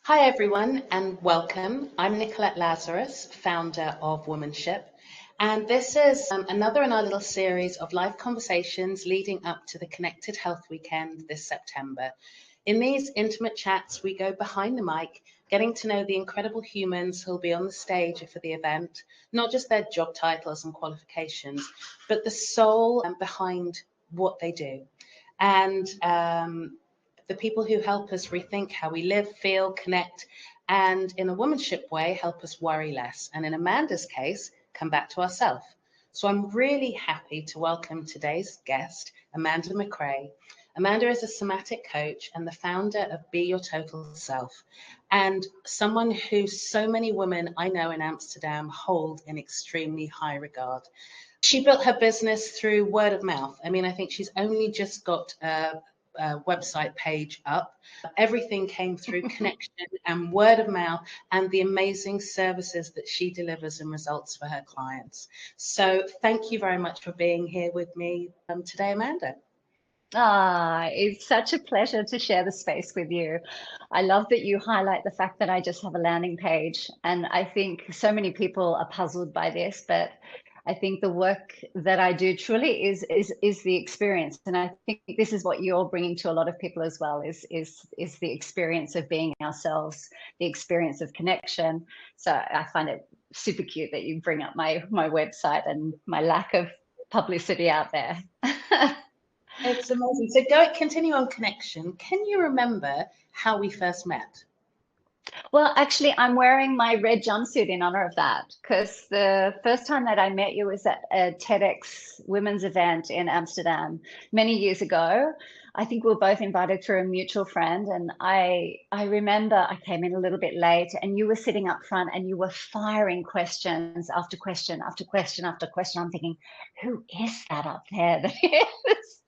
Hi everyone and welcome. I'm Nicolette Lazarus, founder of Womanship, and this is another in our little series of live conversations leading up to the Connected Health Weekend this September. In these intimate chats, we go behind the mic, getting to know the incredible humans who'll be on the stage for the event, not just their job titles and qualifications, but the soul behind what they do. And the people who help us rethink how we live, feel, connect, and in a womanship way, help us worry less. And in Amanda's case, come back to ourselves. So I'm really happy to welcome today's guest, Amanda MacRae. Amanda is a somatic coach and the founder of Be Your Total Self, and someone who so many women I know in Amsterdam hold in extremely high regard. She built her business through word of mouth. I mean, I think she's only just got a website page up. Everything came through connection and word of mouth and the amazing services that she delivers and results for her clients. So thank you very much for being here with me today, Amanda. It's such a pleasure to share the space with you. I love that you highlight the fact that I just have a landing page. And I think so many people are puzzled by this, but I think the work that I do truly is the experience. And I think this is what you're bringing to a lot of people as well, is the experience of being ourselves, the experience of connection. So I find it super cute that you bring up my website and my lack of publicity out there. It's amazing. So continue on connection. Can you remember how we first met? Well, actually, I'm wearing my red jumpsuit in honor of that because the first time that I met you was at a TEDx women's event in Amsterdam many years ago. I think we were both invited through a mutual friend, and I remember I came in a little bit late, and you were sitting up front, and you were firing questions after question after question after question. I'm thinking, who is that up there that is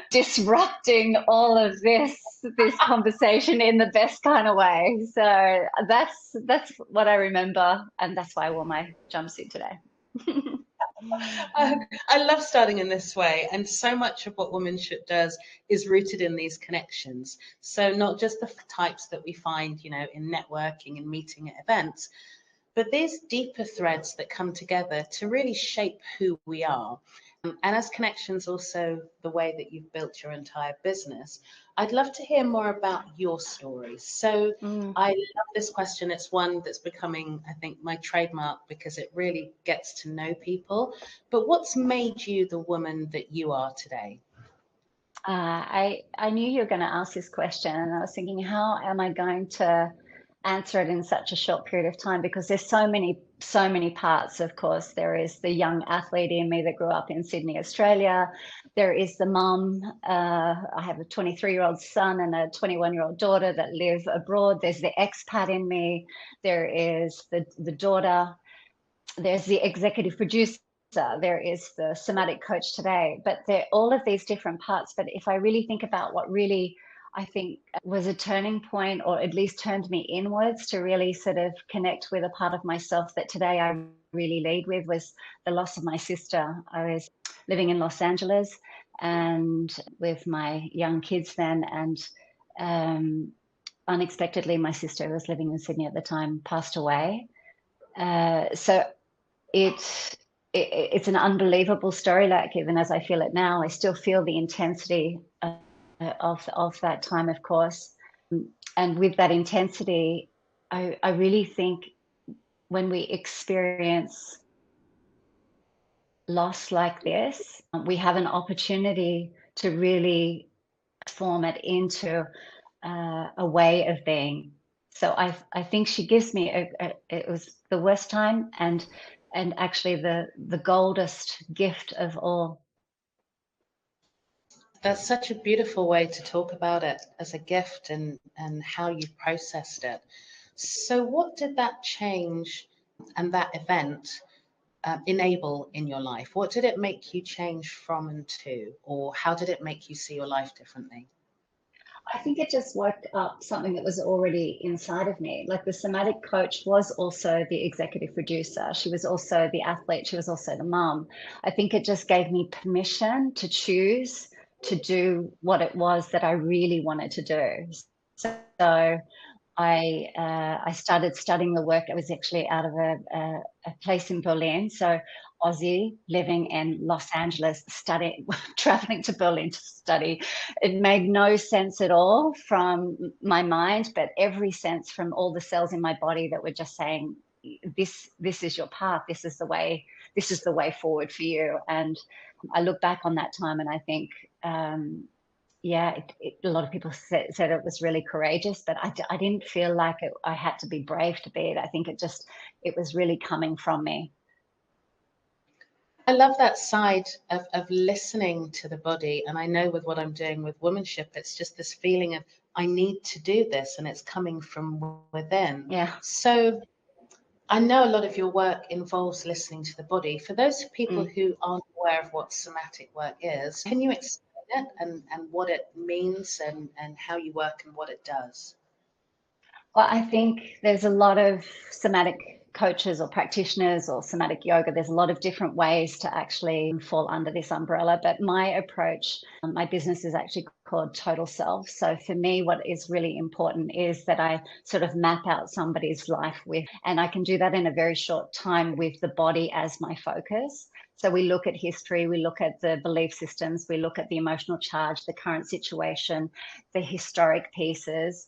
disrupting all of this conversation in the best kind of way? So that's what I remember, and that's why I wore my jumpsuit today. I love starting in this way, and so much of what womanship does is rooted in these connections. So not just the types that we find, in networking and meeting at events, but these deeper threads that come together to really shape who we are. And as connections, also the way that you've built your entire business, I'd love to hear more about your story. So Mm. I love this question. It's one that's becoming, I think, my trademark because it really gets to know people. But what's made you the woman that you are today? I knew you were going to ask this question, and I was thinking, how am I going to answer it in such a short period of time? Because there's so many parts. Of course, there is the young athlete in me that grew up in Sydney, Australia. There is the mum. I have a 23-year-old son and a 21-year-old daughter that live abroad. There's the expat in me. There is the daughter. There's the executive producer, there is the somatic coach today, but they're all of these different parts. But if I really think about what really I think was a turning point, or at least turned me inwards to really sort of connect with a part of myself that today I really lead with, was the loss of my sister. I was living in Los Angeles and with my young kids then, and unexpectedly my sister, who was living in Sydney at the time, passed away. So it's an unbelievable story. Like, even as I feel it now, I still feel the intensity of that time, of course. And with that intensity, I really think when we experience loss like this, we have an opportunity to really form it into a way of being. So I think she gives me it was the worst time, and actually the goldest gift of all. That's such a beautiful way to talk about it as a gift and how you've processed it. So what did that change and that event enable in your life? What did it make you change from and to, or how did it make you see your life differently? I think it just woke up something that was already inside of me. Like, the somatic coach was also the executive producer. She was also the athlete. She was also the mum. I think it just gave me permission to choose to do what it was that I really wanted to do. So I started studying the work. I was actually out of a place in Berlin, so Aussie living in Los Angeles, studying, traveling to Berlin to study. It made no sense at all from my mind, but every sense from all the cells in my body that were just saying, this is your path. This is the way forward for you. And I look back on that time and I think, yeah, a lot of people said it was really courageous, but I didn't feel like I had to be brave to be it. I think it was really coming from me. I love that side of listening to the body. And I know with what I'm doing with womanship, it's just this feeling of, I need to do this, and it's coming from within. Yeah. So I know a lot of your work involves listening to the body. For those people who aren't aware of what somatic work is, can you explain it and what it means and how you work and what it does? Well, I think there's a lot of somatic coaches or practitioners or somatic yoga. There's a lot of different ways to actually fall under this umbrella. But my approach, my business is actually called Total Self. So for me, what is really important is that I sort of map out somebody's life and I can do that in a very short time with the body as my focus. So we look at history, we look at the belief systems, we look at the emotional charge, the current situation, the historic pieces,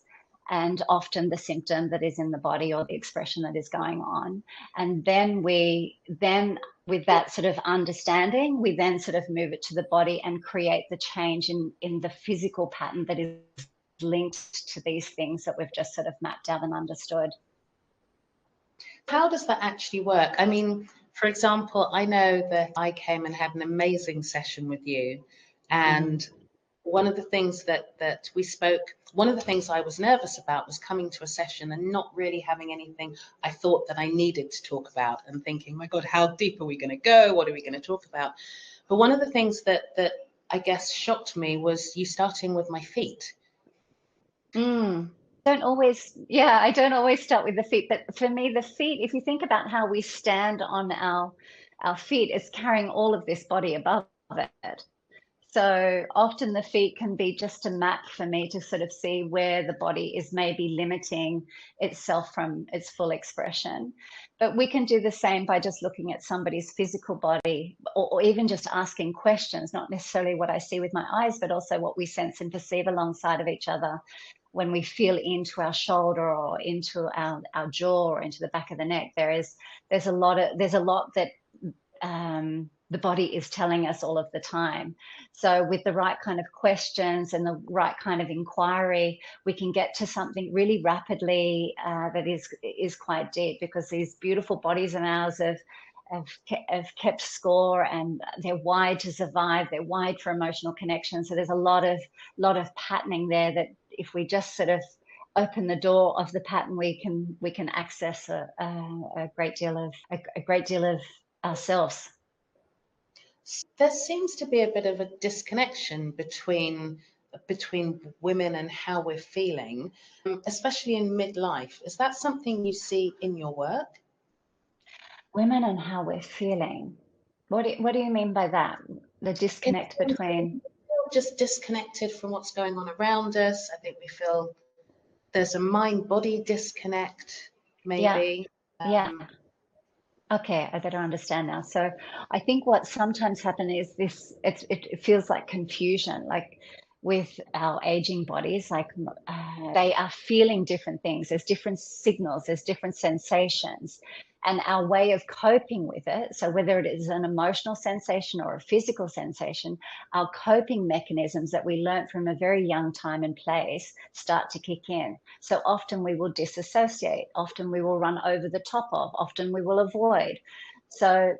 and often the symptom that is in the body or the expression that is going on. And then with that sort of understanding, we then sort of move it to the body and create the change in the physical pattern that is linked to these things that we've just sort of mapped out and understood. How does that actually work? I mean, for example, I know that I came and had an amazing session with you, and one of the things that we spoke, one of the things I was nervous about was coming to a session and not really having anything I thought that I needed to talk about, and thinking, my God, how deep are we going to go? What are we going to talk about? But one of the things that I guess shocked me was you starting with my feet. I don't always start with the feet, but for me, the feet, if you think about how we stand on our feet, it's carrying all of this body above it. So often the feet can be just a map for me to sort of see where the body is maybe limiting itself from its full expression. But we can do the same by just looking at somebody's physical body, or even just asking questions, not necessarily what I see with my eyes, but also what we sense and perceive alongside of each other when we feel into our shoulder or into our jaw or into the back of the neck. There's a lot that the body is telling us all of the time. So with the right kind of questions and the right kind of inquiry, we can get to something really rapidly that is quite deep, because these beautiful bodies of ours have kept score, and they're wired to survive. They're wired for emotional connection. So there's a lot of patterning there that if we just sort of open the door of the pattern, we can access a great deal of ourselves. There seems to be a bit of a disconnection between women and how we're feeling, especially in midlife. Is that something you see in your work? Women and how we're feeling. What do you mean by that? The disconnect between? Just disconnected from what's going on around us. I think we feel there's a mind-body disconnect, maybe. Yeah. Okay, I better understand now. So I think what sometimes happens is it feels like confusion, like with our aging bodies, like they are feeling different things. There's different signals, there's different sensations, and our way of coping with it. So whether it is an emotional sensation or a physical sensation, our coping mechanisms that we learnt from a very young time and place start to kick in. So often we will disassociate, often we will run over the top of, often we will avoid. So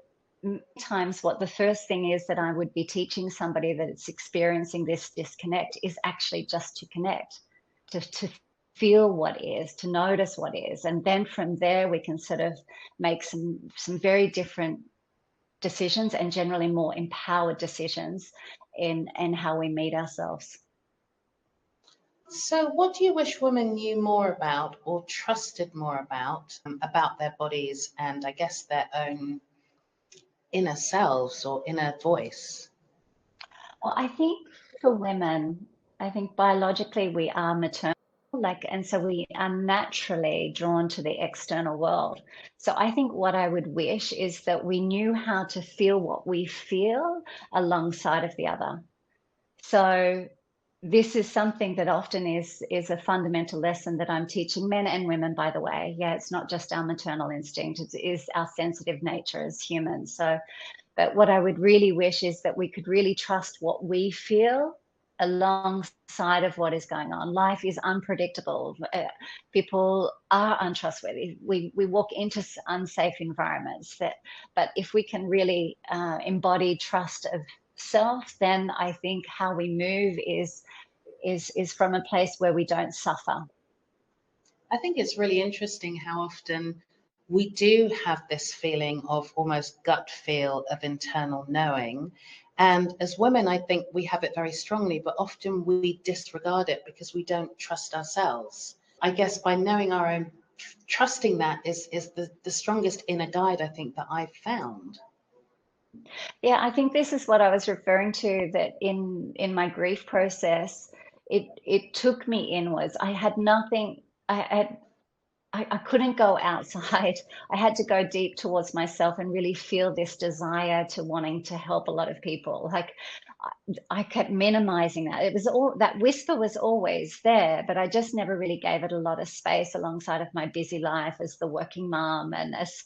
times what the first thing is that I would be teaching somebody that it's experiencing this disconnect is actually just to connect, to feel what is, to notice what is. And then from there, we can sort of make some very different decisions, and generally more empowered decisions in how we meet ourselves. So what do you wish women knew more about or trusted more about their bodies and I guess their own inner selves or inner voice? Well, I think for women, I think biologically we are maternal. and so we are naturally drawn to the external world. So I think what I would wish is that we knew how to feel what we feel alongside of the other. So this is something that often is a fundamental lesson that I'm teaching men and women, by the way. Yeah, it's not just our maternal instinct, it is our sensitive nature as humans. So, but what I would really wish is that we could really trust what we feel alongside of what is going on. Life is unpredictable. People are untrustworthy. We walk into unsafe environments. But if we can really embody trust of self, then I think how we move is from a place where we don't suffer. I think it's really interesting how often we do have this feeling of almost gut feel of internal knowing. And as women, I think we have it very strongly, but often we disregard it because we don't trust ourselves. I guess by knowing our own, trusting that is the strongest inner guide, I think, that I've found. Yeah, I think this is what I was referring to, that in my grief process, it took me inwards. I had nothing, I couldn't go outside. I had to go deep towards myself and really feel this desire to wanting to help a lot of people. Like I kept minimizing that. It was all that whisper was always there, but I just never really gave it a lot of space alongside of my busy life as the working mom and as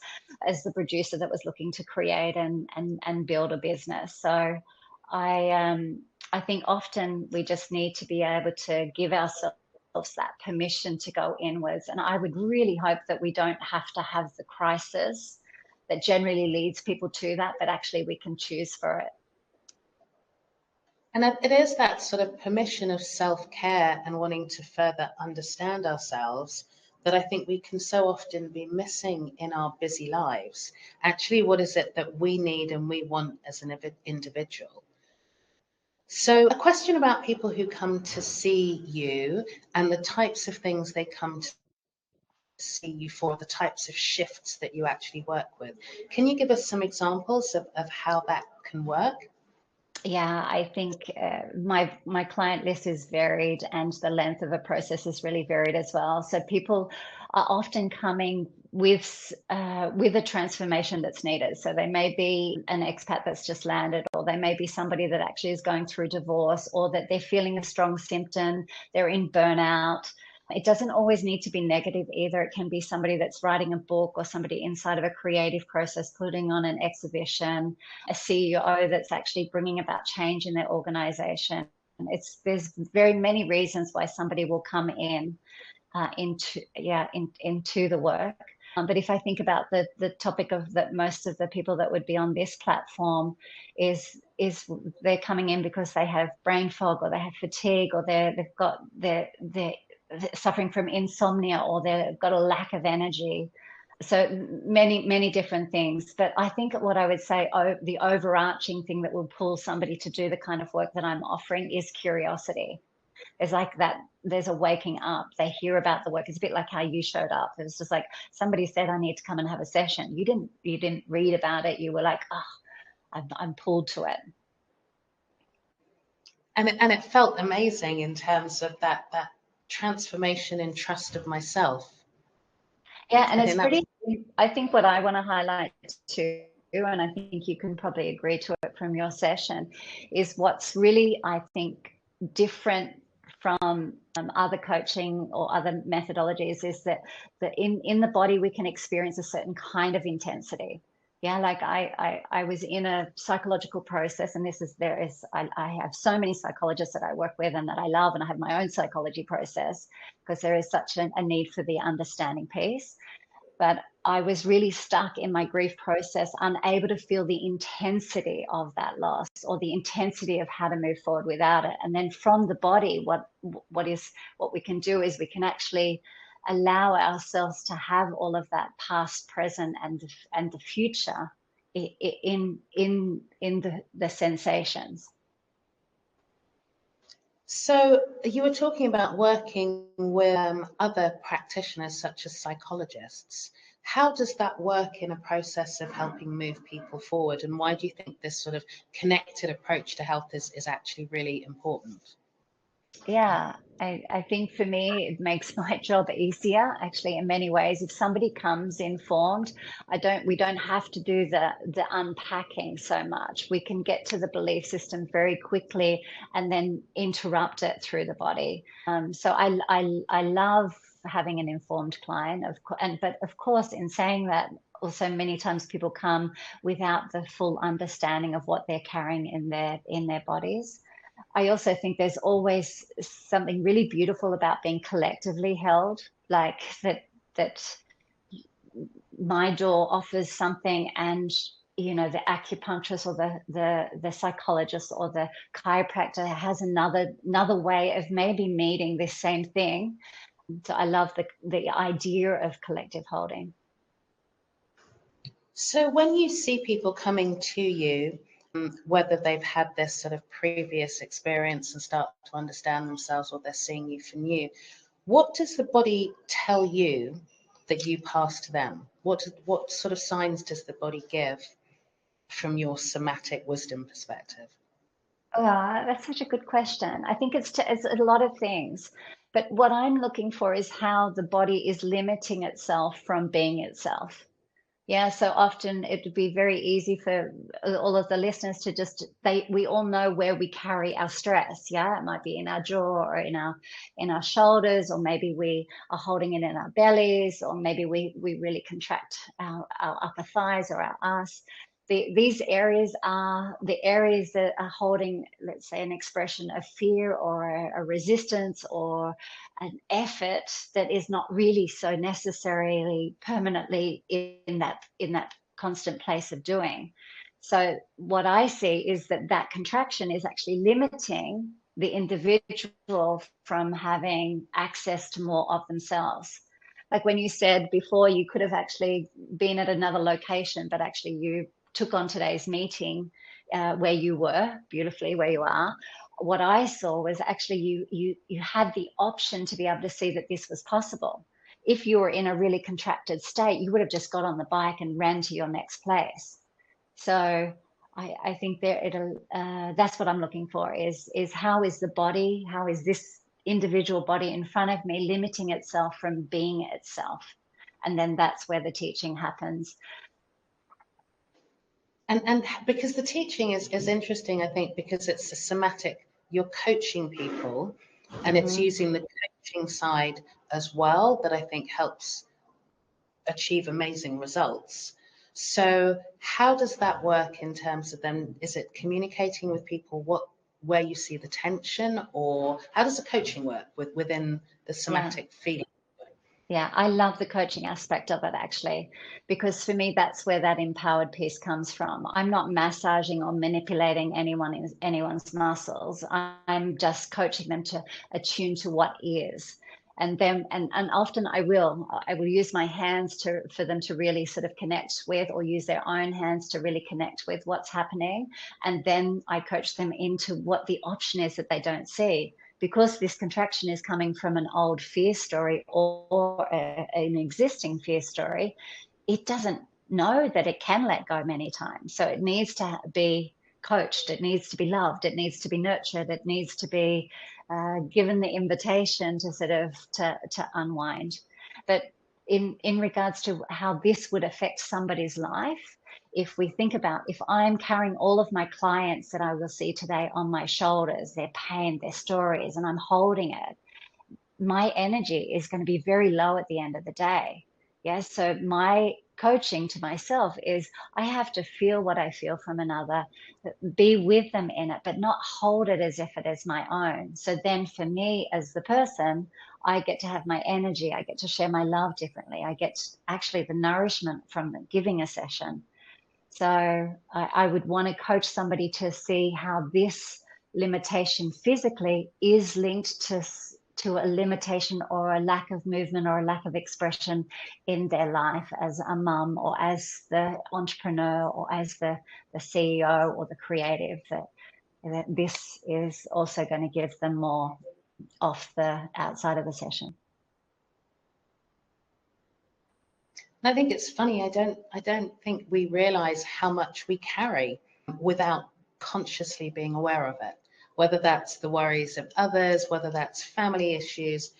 the producer that was looking to create and build a business. So I think often we just need to be able to give ourselves that permission to go inwards. And I would really hope that we don't have to have the crisis that generally leads people to that, but actually we can choose for it. And it is that sort of permission of self-care and wanting to further understand ourselves that I think we can so often be missing in our busy lives. Actually, what is it that we need and we want as an individual? So a question about people who come to see you and the types of things they come to see you for, the types of shifts that you actually work with. Can you give us some examples of how that can work? Yeah, I think my client list is varied, and the length of a process is really varied as well. So people are often coming with a transformation that's needed. So they may be an expat that's just landed, or they may be somebody that actually is going through divorce, or that they're feeling a strong symptom, they're in burnout. It doesn't always need to be negative either. It can be somebody that's writing a book, or somebody inside of a creative process putting on an exhibition, a CEO that's actually bringing about change in their organization. There's very many reasons why somebody will come into the work. But if I think about the topic of that, most of the people that would be on this platform is they're coming in because they have brain fog, or they have fatigue, or they're suffering from insomnia, or they've got a lack of energy. So many different things. But I think what I would say, the overarching thing that will pull somebody to do the kind of work that I'm offering is curiosity. It's like that, there's a waking up. They hear about the work. It's a bit like how you showed up. It was just like somebody said, I need to come and have a session. You didn't read about it. You were like, oh, I'm pulled to it. And it felt amazing in terms of that transformation in trust of myself. Yeah, and it's pretty, I think what I want to highlight too, and I think you can probably agree to it from your session, is what's really, I think, different from other coaching or other methodologies is that in the body we can experience a certain kind of intensity. Yeah, like I was in a psychological process, and I have so many psychologists that I work with and that I love, and I have my own psychology process because there is such a need for the understanding piece. But I was really stuck in my grief process, unable to feel the intensity of that loss, or the intensity of how to move forward without it. And then from the body, what we can do is we can actually allow ourselves to have all of that past, present, and the future in the sensations. So you were talking about working with other practitioners such as psychologists. How does that work in a process of helping move people forward? And why do you think this sort of connected approach to health is actually really important? Yeah, I think for me, it makes my job easier, actually, in many ways. If somebody comes informed, we don't have to do the unpacking so much. We can get to the belief system very quickly and then interrupt it through the body. So I love having an informed client, but of course, in saying that, also many times people come without the full understanding of what they're carrying in their bodies. I also think there's always something really beautiful about being collectively held, like that my door offers something, and the acupuncturist or the psychologist or the chiropractor has another way of maybe meeting this same thing. So I love the idea of collective holding. So when you see people coming to you, whether they've had this sort of previous experience and start to understand themselves, or they're seeing you for new, what does the body tell you that you pass to them? What sort of signs does the body give from your somatic wisdom perspective? That's such a good question. I think it's a lot of things, but what I'm looking for is how the body is limiting itself from being itself. Yeah, so often it would be very easy for all of the listeners to we all know where we carry our stress. Yeah, it might be in our jaw or in our shoulders, or maybe we are holding it in our bellies, or maybe we really contract our upper thighs or our ass. These areas are the areas that are holding, let's say, an expression of fear or a resistance or an effort that is not really so necessarily permanently in that constant place of doing. So what I see is that contraction is actually limiting the individual from having access to more of themselves. Like when you said before, you could have actually been at another location, but actually you took on today's meeting where you were, beautifully where you are. What I saw was actually you had the option to be able to see that this was possible. If you were in a really contracted state, you would have just got on the bike and ran to your next place. So I think that's what I'm looking for is how is the body, how is this individual body in front of me limiting itself from being itself? And then that's where the teaching happens. And because the teaching is interesting, I think, because it's a somatic, you're coaching people, and it's using the coaching side as well that I think helps achieve amazing results. So how does that work in terms of then, is it communicating with people where you see the tension, or how does the coaching work within the somatic field? Yeah, I love the coaching aspect of it, actually, because for me, that's where that empowered piece comes from. I'm not massaging or manipulating anyone's muscles. I'm just coaching them to attune to what is. And then, and often I will use my hands for them to really sort of connect with, or use their own hands to really connect with what's happening. And then I coach them into what the option is that they don't see, because this contraction is coming from an old fear story or an existing fear story. It doesn't know that it can let go many times. So it needs to be coached, it needs to be loved, it needs to be nurtured, it needs to be given the invitation to sort of to unwind. But in regards to how this would affect somebody's life, if we think about, if I'm carrying all of my clients that I will see today on my shoulders, their pain, their stories, and I'm holding it, my energy is going to be very low at the end of the day. Yes. So my coaching to myself is I have to feel what I feel from another, be with them in it, but not hold it as if it is my own. So then for me as the person, I get to have my energy. I get to share my love differently. I get actually the nourishment from giving a session. So I would want to coach somebody to see how this limitation physically is linked to a limitation or a lack of movement or a lack of expression in their life as a mum, or as the entrepreneur, or as the CEO or the creative, that this is also going to give them more off the outside of the session. I think it's funny. I don't think we realize how much we carry without consciously being aware of it. whether that's the worries of others, whether that's family issues.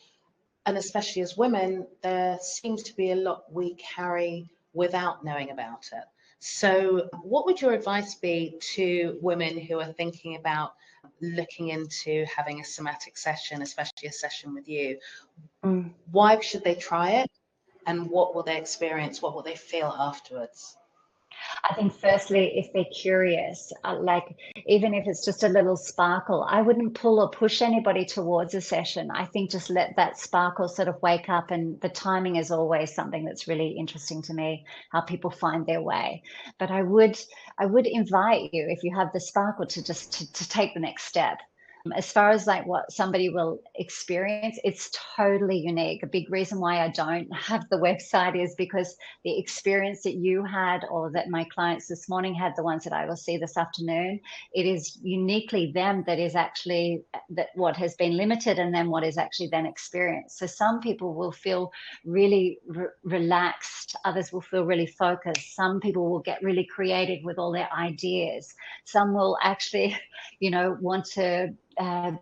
And especially as women, there seems to be a lot we carry without knowing about it. So, what would your advice be to women who are thinking about looking into having a somatic session, especially a session with you? Why should they try it? And what will they experience? What will they feel afterwards? I think firstly, if they're curious, like even if it's just a little sparkle, I wouldn't pull or push anybody towards a session. I think just let that sparkle sort of wake up, and the timing is always something that's really interesting to me, how people find their way. But I would invite you, if you have the sparkle, to just to take the next step. As far as like what somebody will experience, it's totally unique. A big reason why I don't have the website is because the experience that you had, or that my clients this morning had, the ones that I will see this afternoon, it is uniquely them that is actually that what has been limited, and then what is actually then experienced. So some people will feel really relaxed, others will feel really focused, some people will get really creative with all their ideas, some will actually, want to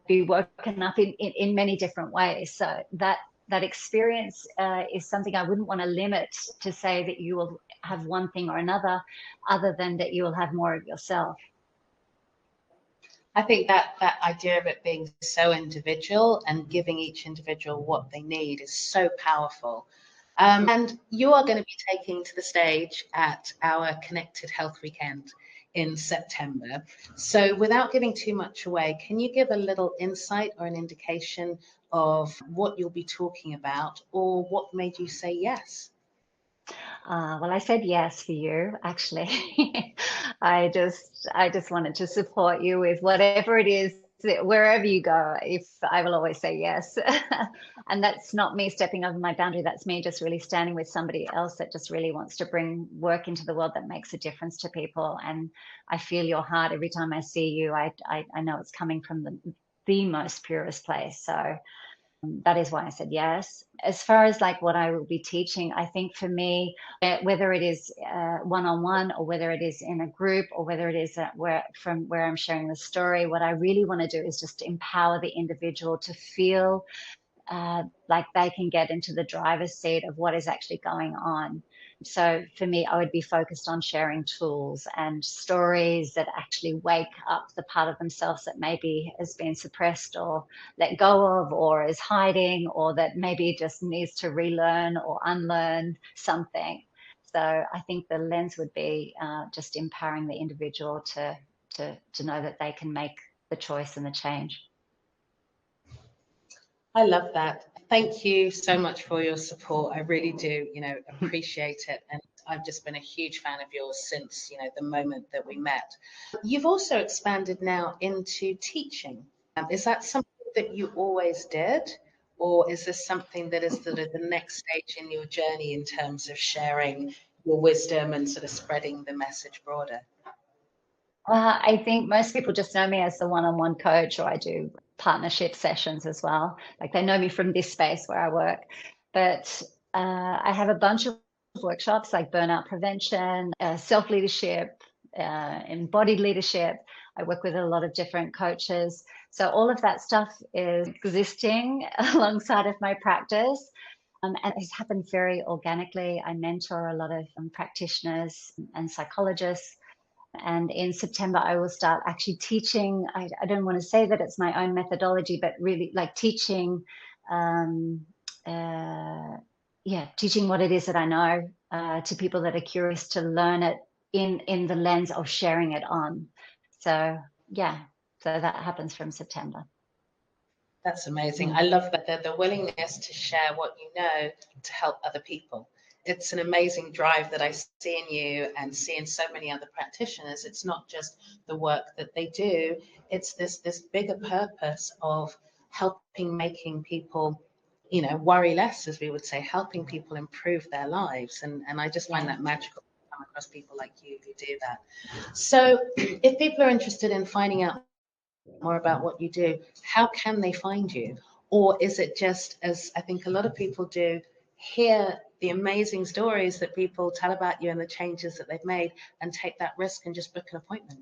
be woken up in many different ways. So that experience is something I wouldn't want to limit to say that you will have one thing or another, other than that you will have more of yourself. I think that idea of it being so individual and giving each individual what they need is so powerful. And you are going to be taking to the stage at our Connected Health Weekend in September. So without giving too much away, can you give a little insight or an indication of what you'll be talking about, or what made you say yes? Well, I said yes for you, actually. I just wanted to support you with whatever it is, wherever you go. If I will always say yes, and that's not me stepping over my boundary. That's me just really standing with somebody else that just really wants to bring work into the world that makes a difference to people. And I feel your heart every time I see you. I know it's coming from the most purest place. So that is why I said yes. As far as like what I will be teaching, I think for me, whether it is one-on-one, or whether it is in a group, or whether it is where I'm sharing the story, what I really want to do is just empower the individual to feel like they can get into the driver's seat of what is actually going on. So for me, I would be focused on sharing tools and stories that actually wake up the part of themselves that maybe has been suppressed or let go of, or is hiding, or that maybe just needs to relearn or unlearn something. So I think the lens would be just empowering the individual to know that they can make the choice and the change. I love that. Thank you so much for your support. I really do, appreciate it. And I've just been a huge fan of yours since, the moment that we met. You've also expanded now into teaching. Is that something that you always did? Or is this something that is sort of the next stage in your journey in terms of sharing your wisdom and sort of spreading the message broader? I think most people just know me as the one-on-one coach, or I do partnership sessions as well. Like they know me from this space where I work. But I have a bunch of workshops like burnout prevention, self-leadership, embodied leadership. I work with a lot of different coaches. So all of that stuff is existing alongside of my practice. And it's happened very organically. I mentor a lot of practitioners and psychologists. And in September, I will start actually teaching. I don't want to say that it's my own methodology, but really like teaching, teaching what it is that I know to people that are curious to learn it in the lens of sharing it on. So yeah, so that happens from September. That's amazing. I love that the willingness to share what you know to help other people. It's an amazing drive that I see in you and see in so many other practitioners. It's not just the work that they do, it's this bigger purpose of making people, worry less, as we would say, helping people improve their lives. And I just find that magical to come across people like you who do that. So if people are interested in finding out more about what you do, how can they find you? Or is it just, as I think a lot of people do, hear the amazing stories that people tell about you and the changes that they've made, and take that risk and just book an appointment?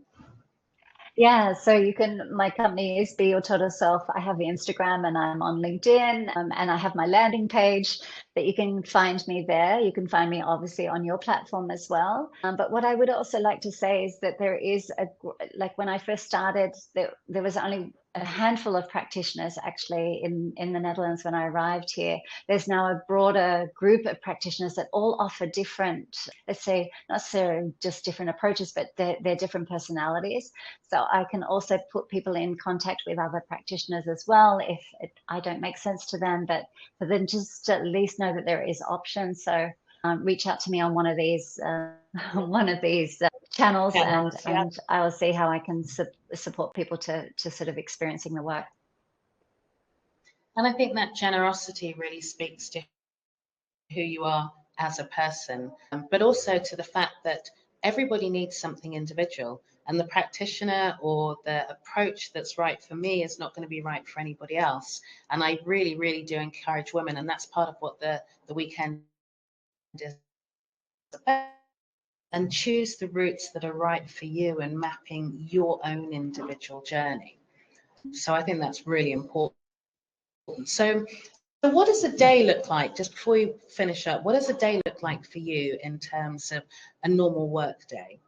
Yeah, so you can, my company is Be Your Total Self. I have the Instagram and I'm on LinkedIn, and I have my landing page that you can find me there. You can find me obviously on your platform as well. But what I would also like to say is that there is like when I first started, there was only a handful of practitioners actually in the Netherlands when I arrived here. There's now a broader group of practitioners that all offer different, let's say, not necessarily just different approaches, but they're different personalities. So I can also put people in contact with other practitioners as well if I don't make sense to them, but for them just to at least know that there is options. So reach out to me on one of these channels, and I will see how I can support people to sort of experiencing the work. And I think that generosity really speaks to who you are as a person, but also to the fact that everybody needs something individual, and the practitioner or the approach that's right for me is not going to be right for anybody else. And I really, really do encourage women, and that's part of what the weekend is about, and choose the routes that are right for you and mapping your own individual journey. So I think that's really important. So what does a day look like, just before we finish up, what does a day look like for you in terms of a normal work day?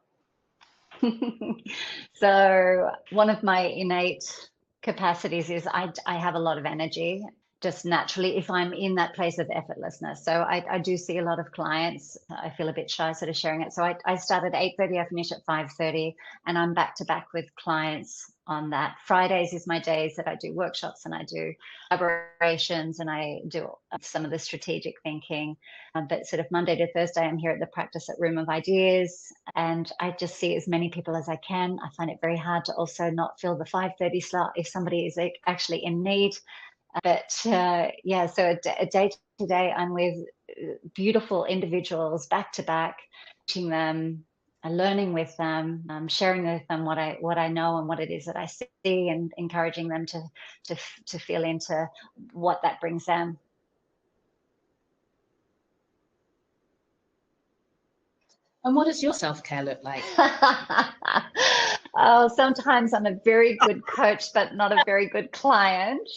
So one of my innate capacities is I have a lot of energy just naturally if I'm in that place of effortlessness. So I do see a lot of clients. I feel a bit shy sort of sharing it. So I start at 8:30, I finish at 5:30, and I'm back to back with clients on that. Fridays is my days that I do workshops and I do collaborations and I do some of the strategic thinking. But sort of Monday to Thursday, I'm here at the practice at Room of Ideas, and I just see as many people as I can. I find it very hard to also not fill the 5:30 slot if somebody is actually in need. But yeah, so a day to day, I'm with beautiful individuals back to back, teaching them, learning with them, sharing with them what I know and what it is that I see, and encouraging them to feel into what that brings them. And what does your self-care look like? Oh, sometimes I'm a very good coach, but not a very good client,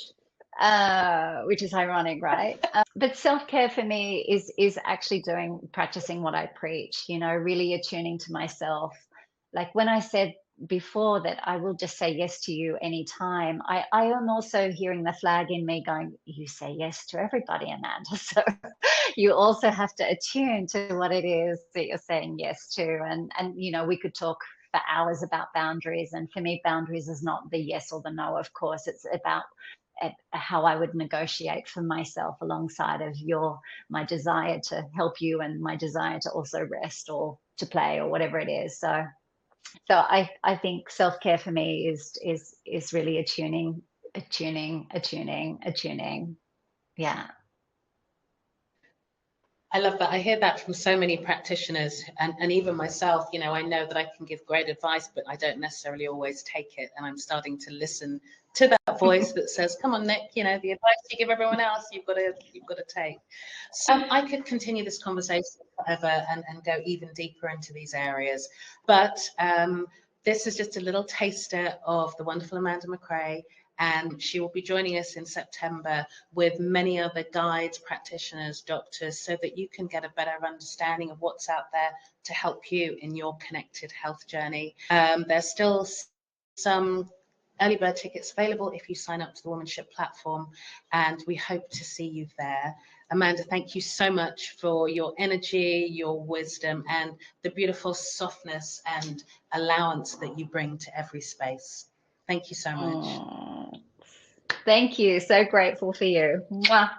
which is ironic, right? But self-care for me is actually practicing what I preach, really attuning to myself. Like when I said before that I will just say yes to you anytime, I am also hearing the flag in me going, you say yes to everybody, Amanda. So you also have to attune to what it is that you're saying yes to. And we could talk for hours about boundaries. And for me, boundaries is not the yes or the no, of course. It's about how I would negotiate for myself alongside of my desire to help you and my desire to also rest or to play or whatever it is. So I think self-care for me is really attuning. Yeah. I love that. I hear that from so many practitioners, and even myself. I know that I can give great advice, but I don't necessarily always take it. And I'm starting to listen to that voice that says, "Come on, Nick, the advice you give everyone else, you've got to take." So I could continue this conversation forever and go even deeper into these areas, but this is just a little taster of the wonderful Amanda MacRae. And she will be joining us in September with many other guides, practitioners, doctors, so that you can get a better understanding of what's out there to help you in your connected health journey. There's still some early bird tickets available if you sign up to the Womanship platform, and we hope to see you there. Amanda, thank you so much for your energy, your wisdom, and the beautiful softness and allowance that you bring to every space. Thank you so much. Thank you. So grateful for you. Mwah.